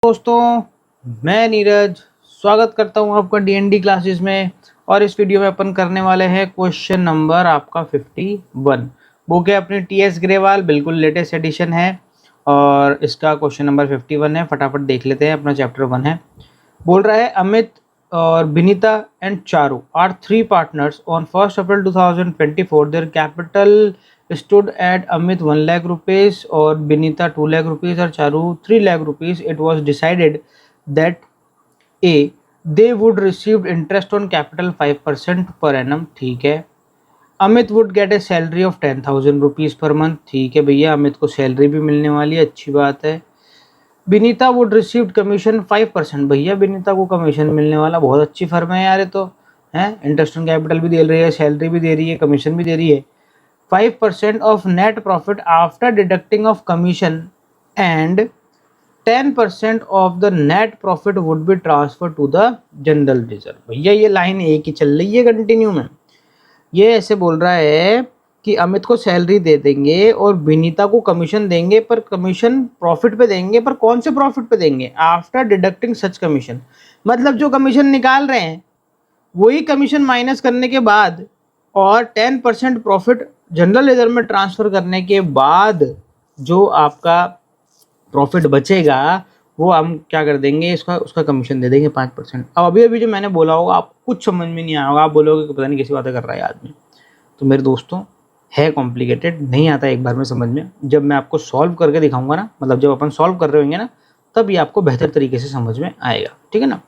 दोस्तों, मैं नीरज स्वागत करता हूं आपका डीएनडी क्लासेस में। और इस वीडियो में अपन करने वाले हैं क्वेश्चन नंबर आपका 51। बुक है अपनी टीएस ग्रेवाल, बिल्कुल लेटेस्ट एडिशन है और इसका क्वेश्चन नंबर 51 है। फटाफट देख लेते हैं। अपना चैप्टर 1 है। बोल रहा है अमित और Vinita and Charu are 3 partners on 1 April 2024। Their capital stood at Amit 1 lakh rupees or Binita 2 lakh rupees or Charu 3 lakh rupees. It was decided that A, they would receive interest on capital 5% per annum. ठीक है। Amit would get A salary of 10,000 rupees per month. ठीक है भैया, अमित को salary भी मिलने वाली है, अच्छी बात है। Vinita would receive commission 5%। भैया विनीता को कमीशन मिलने वाला, बहुत अच्छी फर्म है यार ये तो है। इंटरेस्ट ऑन कैपिटल भी दे रही है, सैलरी भी दे रही है, कमीशन भी दे रही है। 5% of net profit after deducting of commission and 10% of the net profit would be transferred to the general reserve। भैया ये लाइन एक ही चल रही है कंटिन्यू में। ये ऐसे बोल रहा है कि अमित को सैलरी दे देंगे और विनीता को कमीशन देंगे, पर कमीशन प्रॉफिट पे देंगे। पर कौन से प्रॉफिट पे देंगे? आफ्टर डिडक्टिंग सच कमीशन, मतलब जो कमीशन निकाल रहे हैं वही कमीशन माइनस करने के बाद और 10% प्रॉफिट जनरल रिजर्व में ट्रांसफर करने के बाद जो आपका प्रॉफिट बचेगा वो हम क्या कर देंगे, उसका कमीशन दे देंगे 5%। अब अभी जो मैंने बोला होगा आपको कुछ समझ में नहीं आया होगा, आप बोलोगे कि पता नहीं कैसी बातें कर रहा है आदमी। तो मेरे दोस्तों है कॉम्प्लिकेटेड, नहीं आता एक बार में समझ में। जब मैं आपको सॉल्व करके दिखाऊंगा ना, मतलब जब अपन सॉल्व कर रहे होंगे ना, तब ये आपको बेहतर तरीके से समझ में आएगा। ठीक है ना।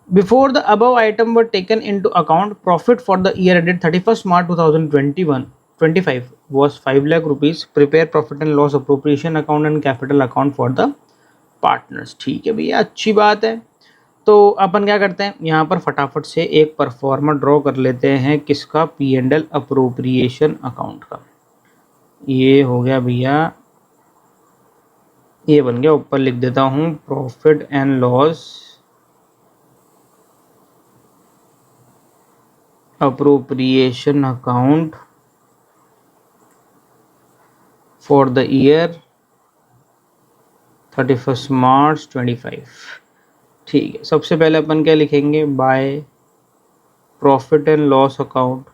Before the above item were taken into account, profit for the year ended 31st March 2025 was 5 lakh rupees. Prepare profit and loss appropriation account and capital account for the partners। ठीक है भैया, अच्छी बात है। तो अपन क्या करते हैं, यहाँ पर फटाफट से एक परफॉर्मा ड्रॉ कर लेते हैं। किसका? P&L अप्रोप्रिएशन अकाउंट का। ये हो गया भैया, ये बन गया। ऊपर लिख देता हूँ profit and loss appropriation account for the year 31st March 25। ठीक है, सबसे पहले अपन क्या लिखेंगे? By profit and loss account,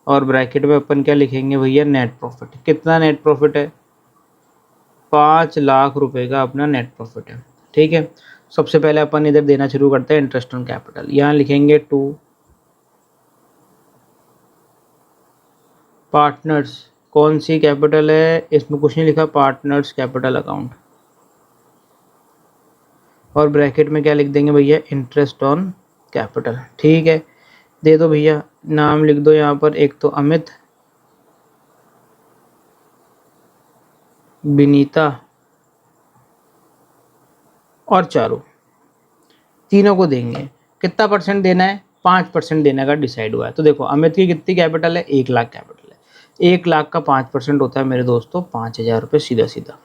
और ब्रैकेट में अपन क्या लिखेंगे भैया? Net profit. कितना नेट प्रॉफिट है? 5 लाख रुपए का अपना नेट प्रॉफिट है। ठीक है, सबसे पहले अपन इधर देना शुरू करते हैं इंटरेस्ट ऑन कैपिटल। यहाँ लिखेंगे 2 पार्टनर्स। कौन सी कैपिटल है? इसमें कुछ नहीं लिखा, पार्टनर्स कैपिटल अकाउंट। और ब्रैकेट में क्या लिख देंगे भैया? Interest on capital. ठीक है, दे दो भैया, नाम लिख दो यहाँ पर। एक तो अमित, विनीता और चारू, तीनों को देंगे। कितना परसेंट देना है? 5% देने का डिसाइड हुआ है। तो देखो अमित की कितनी कैपिटल है? 1 लाख कैपिटल है। 1 लाख का 5% होता है मेरे दोस्तों 5,000 रुपये सीधा सीधा।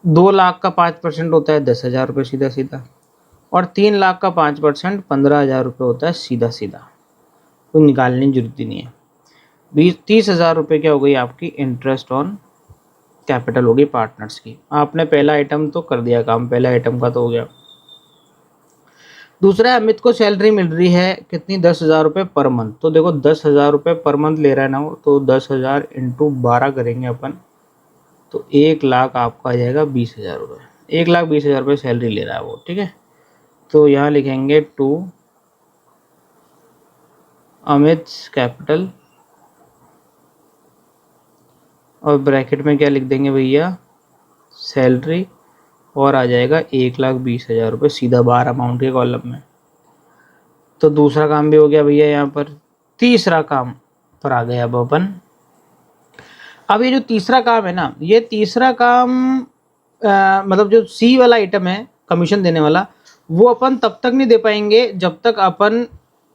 2 लाख का 5% होता है 10,000 रुपये सीधा सीधा। और 3 लाख का 5% 15,000 रुपये होता है सीधा सीधा। कोई निकालने की जरूरत ही नहीं है। 30,000 रुपये क्या हो गई आपकी? इंटरेस्ट ऑन कैपिटल होगी पार्टनर्स की। आपने पहला आइटम तो कर दिया काम, पहला आइटम का तो हो गया। दूसरा, अमित को सैलरी मिल रही है कितनी? 10,000 रुपये पर मंथ। तो देखो 10,000 रुपये पर मंथ ले रहा है ना वो, तो 10,000 इंटू 12 करेंगे अपन, तो 1 लाख आपका आ जाएगा 20,000 रुपये। 1,20,000 रुपये सैलरी ले रहा है वो। ठीक है, तो यहाँ लिखेंगे 2 अमित कैपिटल, और ब्रैकेट में क्या लिख देंगे भैया? सैलरी, और आ जाएगा 1,20,000 रुपये सीधा 12 अमाउंट के कॉलम में। तो दूसरा काम भी हो गया भैया यहाँ पर। तीसरा काम पर आ गए अब अपन। अब ये जो तीसरा काम है ना, ये तीसरा काम मतलब जो सी वाला आइटम है कमीशन देने वाला, वो अपन तब तक नहीं दे पाएंगे जब तक अपन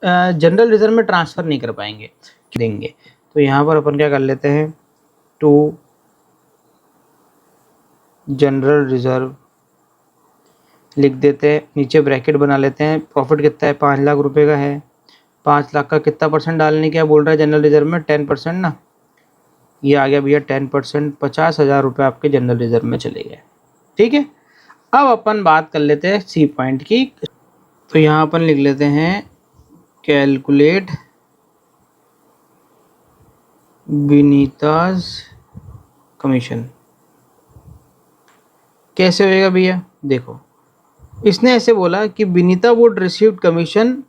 जनरल रिजर्व में ट्रांसफ़र नहीं कर पाएंगे। देंगे तो यहाँ पर अपन क्या कर लेते हैं? 2 जनरल रिजर्व लिख देते हैं, नीचे ब्रैकेट बना लेते हैं। प्रॉफिट कितना है? 5 लाख रुपए का है। 5 लाख का कितना परसेंट डालने क्या बोल रहा है जनरल रिजर्व में? 10% ना। ये आ गया भैया 10%, 50,000 रुपये आपके जनरल रिजर्व में चले गए। ठीक है, अब अपन बात कर लेते हैं सी पॉइंट की। तो यहाँ अपन लिख लेते हैं कैलकुलेट विनीताज कमीशन। कैसे होएगा भैया, देखो इसने ऐसे बोला कि Vinita would receive commission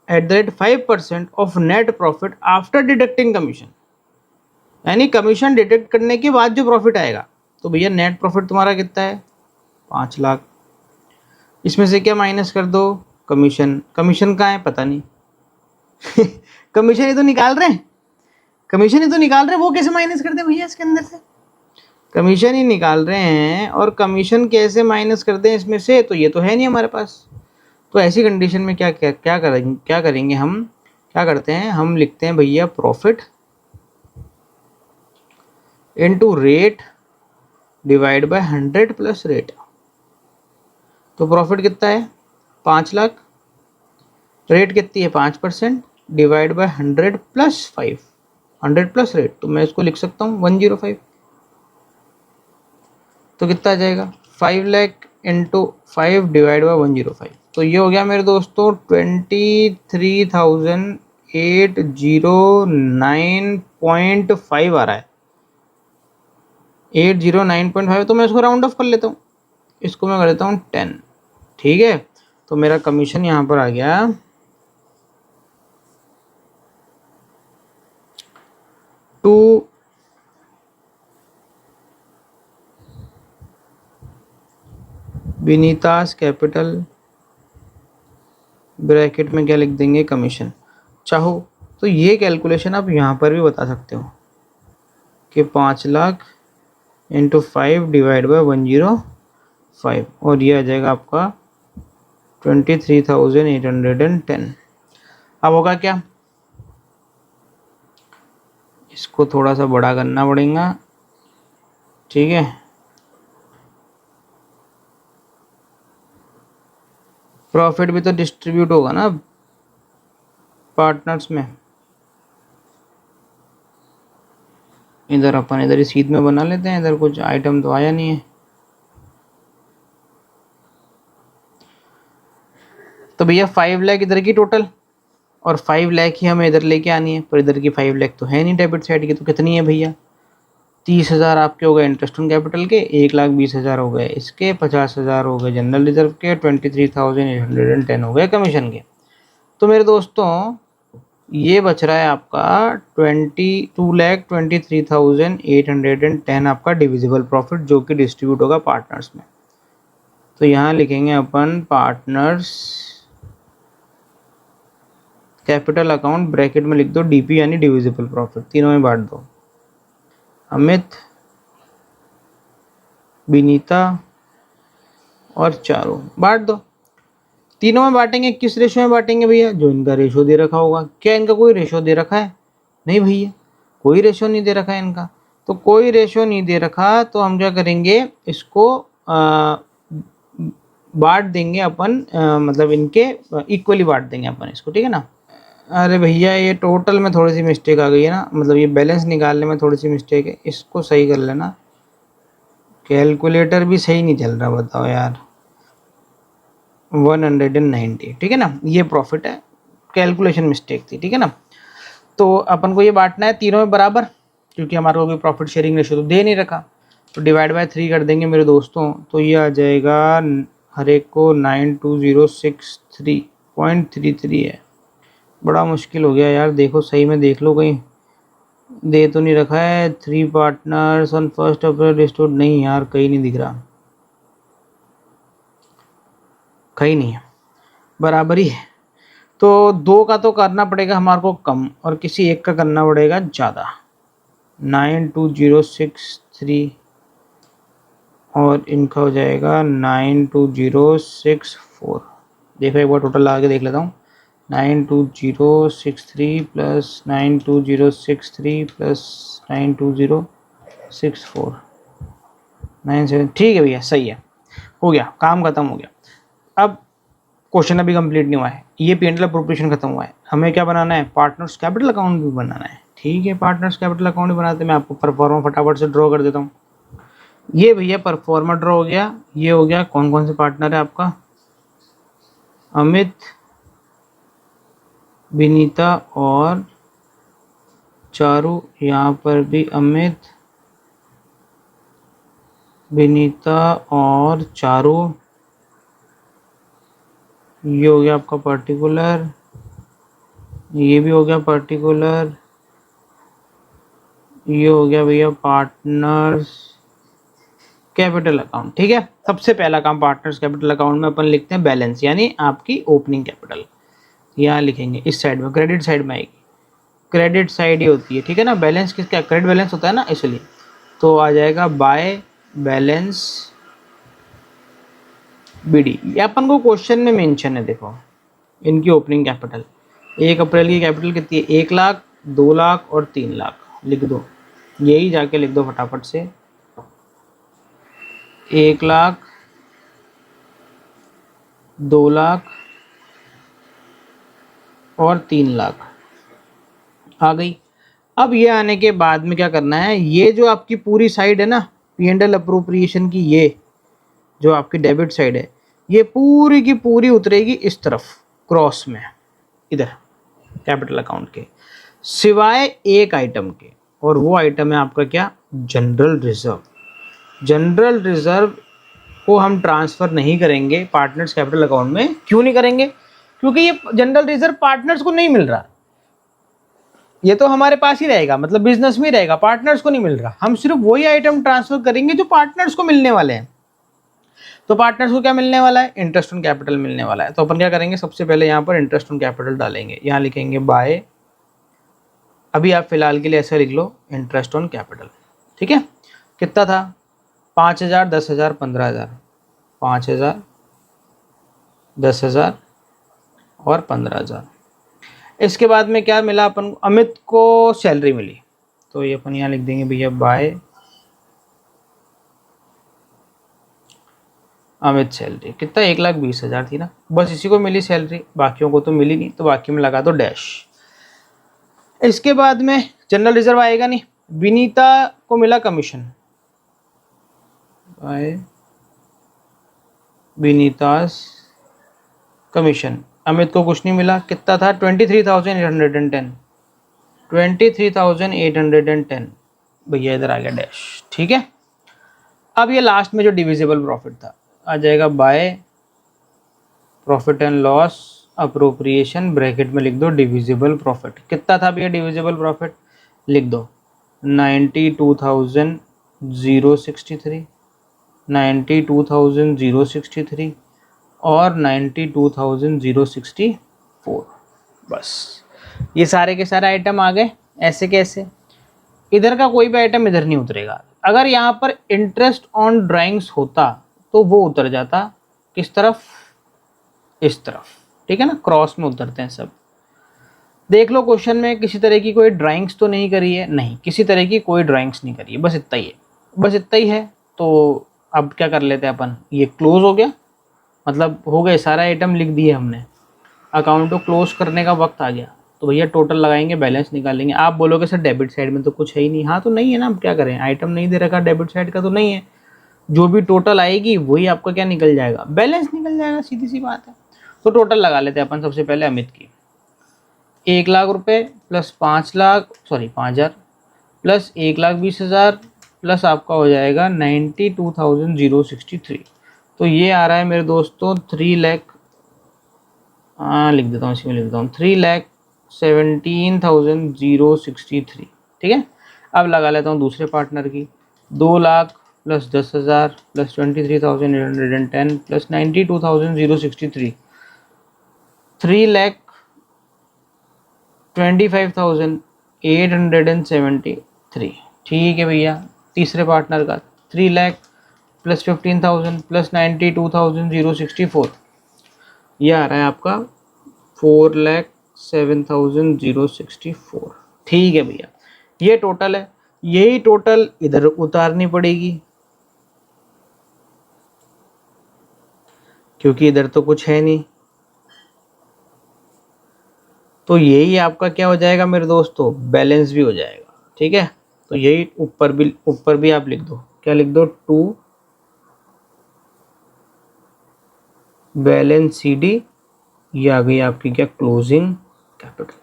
at the rate 5% of net profit after deducting commission, यानी कमीशन डिडक्ट करने के बाद जो प्रॉफिट आएगा। तो भैया नेट प्रॉफिट तुम्हारा कितना है, 5 लाख। इसमें से क्या माइनस कर दो, कमीशन। कमीशन कहाँ है पता नहीं कमीशन ही तो निकाल रहे हैं, कमीशन ही तो निकाल रहे हैं, वो कैसे माइनस कर दे भैया इसके अंदर से, कमीशन ही निकाल रहे हैं और कमीशन कैसे माइनस कर दें इसमें से, तो ये तो है नहीं हमारे पास। तो ऐसी कंडीशन में क्या करेंगे हम, क्या करते हैं हम, लिखते हैं भैया profit into rate divide by 100 plus rate. तो प्रॉफिट कितना है 5 लाख, रेट कितनी है 5%, divide by 100 plus 5, 100 plus rate, तो मैं इसको लिख सकता हूँ 105। तो कितना आ जाएगा 5 लाख इंटू 5 डिवाइड बाय 105। तो ये हो गया मेरे दोस्तों 23,809.5 आ रहा है, 809.5। तो मैं इसको राउंड ऑफ कर लेता हूँ, इसको मैं कर देता हूँ 10, ठीक है। तो मेरा कमीशन यहाँ पर आ गया 2 विनीतास कैपिटल, ब्रैकेट में क्या लिख देंगे कमीशन। चाहो तो ये कैलकुलेशन आप यहाँ पर भी बता सकते हो कि 5 लाख इंटू 5 डिवाइड बाय 105, और ये आ जाएगा आपका 23,810। अब होगा क्या, इसको थोड़ा सा बड़ा करना पड़ेगा, ठीक है। प्रॉफिट भी तो डिस्ट्रीब्यूट होगा ना पार्टनर्स में। इधर अपन इधर इस सीध में बना लेते हैं, इधर कुछ आइटम तो आया नहीं है। तो भैया 5 लाख इधर की टोटल, और 5 लाख ही हमें इधर लेके आनी है, पर इधर की 5 लाख तो है नहीं डेबिट साइड की। तो कितनी है भैया 30,000 आपके हो गए इंटरेस्ट ऑन कैपिटल के, 1,20,000 हो गए इसके, 50,000 हो गए जनरल रिजर्व के, 23,810 हो गए कमीशन के। तो मेरे दोस्तों ये बच रहा है आपका 22,23,810 आपका डिविजिबल प्रॉफिट, जो कि डिस्ट्रीब्यूट होगा पार्टनर्स में। तो यहाँ लिखेंगे अपन पार्टनर्स कैपिटल अकाउंट, ब्रैकेट में लिख दो डीपी यानी डिविजिबल प्रॉफिट, तीनों में बांट दो। अमित, विनीता और चारू बांट दो, तीनों में बांटेंगे। किस रेशो में बांटेंगे भैया, जो इनका रेशो दे रखा होगा। क्या इनका कोई रेशो दे रखा है, नहीं भैया कोई रेशो नहीं दे रखा है इनका। तो कोई रेशो नहीं दे रखा, तो हम क्या करेंगे इसको बांट देंगे अपन, मतलब इनके इक्वली बांट देंगे अपन इसको, ठीक है ना। अरे भैया ये टोटल में थोड़ी सी मिस्टेक आ गई है ना, मतलब ये बैलेंस निकालने में थोड़ी सी मिस्टेक है, इसको सही कर लेना। कैलकुलेटर भी सही नहीं चल रहा, बताओ यार। 190, ठीक है ना, ये प्रॉफिट है, कैलकुलेशन मिस्टेक थी, ठीक है ना। तो अपन को ये बांटना है तीनों में बराबर, क्योंकि हमारे को कोई प्रॉफिट शेयरिंग रेशियो तो दे नहीं रखा। तो डिवाइड बाय 3 कर देंगे मेरे दोस्तों, तो ये आ जाएगा हर एक को 92063.33 है। बड़ा मुश्किल हो गया यार, देखो सही में देख लो कहीं दे तो नहीं रखा है। 3 पार्टनर्स ऑन 1 अप्रैल रिस्टोर्ड, नहीं यार कहीं नहीं दिख रहा, कहीं नहीं है, बराबरी है। तो 2 का तो करना पड़ेगा हमारे को कम, और किसी एक का करना पड़ेगा ज़्यादा। 92063 और इनका हो जाएगा 92064। देखो एक बार टोटल लगा के देख लेता हूँ, 92063 प्लस 92063 प्लस 92064 97, ठीक है भैया सही है, हो गया, काम खत्म हो गया। अब क्वेश्चन अभी कंप्लीट नहीं हुआ है, ये P&L अप्रोप्रिएशन खत्म हुआ है, हमें क्या बनाना है, पार्टनर्स कैपिटल अकाउंट भी बनाना है, ठीक है। पार्टनर्स कैपिटल अकाउंट भी बनाते हैं, मैं आपको परफॉर्मा फटाफट से ड्रॉ कर देता हूँ। ये भैया परफॉर्मर ड्रॉ हो गया। ये हो गया कौन कौन से पार्टनर है आपका, अमित, विनीता और चारू। यहाँ पर भी अमित, विनीता और चारू। ये हो गया आपका पर्टिकुलर, ये भी हो गया पर्टिकुलर, ये हो गया भैया पार्टनर्स कैपिटल अकाउंट। ठीक है, सबसे पहला काम पार्टनर्स कैपिटल अकाउंट में अपन लिखते हैं बैलेंस, यानी आपकी ओपनिंग कैपिटल। यहाँ लिखेंगे इस साइड में, क्रेडिट साइड में आएगी, क्रेडिट साइड ही होती है। ठीक है ना, बैलेंस किसका, क्रेडिट बैलेंस होता है ना, इसलिए तो आ जाएगा बाय बैलेंस बीडी। ये अपन को क्वेश्चन में मेंशन है, देखो इनकी ओपनिंग कैपिटल। 1 अप्रैल की कैपिटल कितनी है, 1 लाख, 2 लाख और 3 लाख। लिख दो, यही जाके लिख दो फटाफट से, 1 लाख, 2 लाख और 3 लाख आ गई। अब ये आने के बाद में क्या करना है, ये जो आपकी पूरी साइड है ना P&L अप्रोप्रिएशन की, ये जो आपकी डेबिट साइड है, ये पूरी की पूरी उतरेगी इस तरफ क्रॉस में, इधर कैपिटल अकाउंट के, सिवाय एक आइटम के, और वो आइटम है आपका क्या, जनरल रिजर्व। जनरल रिजर्व को हम ट्रांसफर नहीं करेंगे पार्टनर्स कैपिटल अकाउंट में। क्यों नहीं करेंगे, क्योंकि ये जनरल रिजर्व पार्टनर्स को नहीं मिल रहा, ये तो हमारे पास ही रहेगा, मतलब बिजनेस में ही रहेगा, पार्टनर्स को नहीं मिल रहा। हम सिर्फ वही आइटम ट्रांसफर करेंगे जो पार्टनर्स को मिलने वाले हैं। तो पार्टनर्स को क्या मिलने वाला है, इंटरेस्ट ऑन कैपिटल मिलने वाला है। तो अपन क्या करेंगे, सबसे पहले यहाँ पर इंटरेस्ट ऑन कैपिटल डालेंगे, यहाँ लिखेंगे बाय, अभी आप फिलहाल के लिए ऐसा लिख लो इंटरेस्ट ऑन कैपिटल। ठीक है, कितना था, 5,000, 10,000, 15,000, 5,000, 10,000 और 15,000। इसके बाद में क्या मिला अपन को, अमित को सैलरी मिली, तो ये अपन यहाँ लिख देंगे भैया बाय अमित सैलरी। कितना, 1,20,000 थी ना, बस इसी को मिली सैलरी, बाकियों को तो मिली नहीं, तो बाकी में लगा दो डैश। इसके बाद में जनरल रिजर्व आएगा नहीं, विनीता को मिला कमीशन, बाय विनीतास कमीशन। अमित को कुछ नहीं मिला, कितना था, 23,810, 23,810 भैया इधर आ गया डैश। ठीक है, अब ये लास्ट में जो डिविजिबल प्रॉफिट था आ जाएगा by profit and loss appropriation, bracket में लिख दो डिविजिबल प्रॉफिट। कितना था भैया डिविजिबल प्रॉफिट, लिख दो 92,063, 92,063 और 92,064। बस ये सारे के सारे आइटम आ गए। ऐसे कैसे, इधर का कोई भी आइटम इधर नहीं उतरेगा। अगर यहाँ पर इंटरेस्ट ऑन ड्राइंग्स होता तो वो उतर जाता किस तरफ, इस तरफ। ठीक है ना, क्रॉस में उतरते हैं सब। देख लो क्वेश्चन में किसी तरह की कोई ड्राइंग्स तो नहीं करी है, नहीं किसी तरह की कोई ड्राइंग्स नहीं करी है, बस इतना ही है, बस इतना ही है। तो अब क्या कर लेते हैं अपन, ये क्लोज हो गया, मतलब हो गए सारा आइटम लिख दिए हमने, अकाउंट को क्लोज करने का वक्त आ गया। तो भैया टोटल लगाएंगे, बैलेंस निकालेंगे। आप बोलोगे सर डेबिट साइड में तो कुछ है ही नहीं, हाँ तो नहीं है ना, अब क्या करें, आइटम नहीं दे रखा डेबिट साइड का तो नहीं है, जो भी टोटल आएगी वही आपका क्या निकल जाएगा, बैलेंस निकल जाएगा, सीधी सी बात है। तो टोटल लगा लेते हैं अपन सबसे पहले अमित की, 1 लाख रुपए प्लस 5,000 प्लस 1,20,000 प्लस आपका हो जाएगा 92,063। तो ये आ रहा है मेरे दोस्तों 3 लाख, लिख देता हूँ, इसी में लिख देता हूँ 3,17,063। ठीक है, अब लगा लेता हूँ दूसरे पार्टनर की, 2 लाख प्लस 10,000 प्लस 23,810 प्लस 92,063, 3,25,873। ठीक है भैया, तीसरे पार्टनर का 3 लाख प्लस 15,000 प्लस 92,064, ये आ रहा है आपका 4,07,064। ठीक है भैया, ये टोटल है, यही टोटल इधर उतारनी पड़ेगी, क्योंकि इधर तो कुछ है नहीं। तो यही आपका क्या हो जाएगा मेरे दोस्तों, बैलेंस भी हो जाएगा। ठीक है, तो यही ऊपर भी आप लिख दो, क्या लिख दो, टू बैलेंस CD, ये आ गई आपकी क्या, क्लोजिंग कैपिटल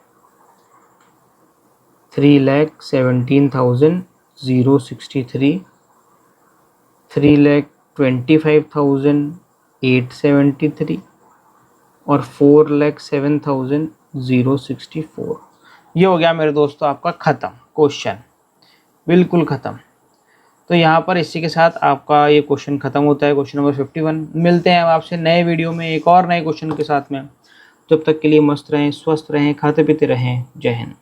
3,17,063, 3,25,873 और 4,07,064। ये हो गया मेरे दोस्तों आपका ख़त्म क्वेश्चन, बिल्कुल ख़त्म। तो यहाँ पर इसी के साथ आपका ये क्वेश्चन ख़त्म होता है, क्वेश्चन नंबर 51। मिलते हैं आपसे नए वीडियो में एक और नए क्वेश्चन के साथ में। जब तक के लिए मस्त रहें, स्वस्थ रहें, खाते पीते रहें। जय हिंद।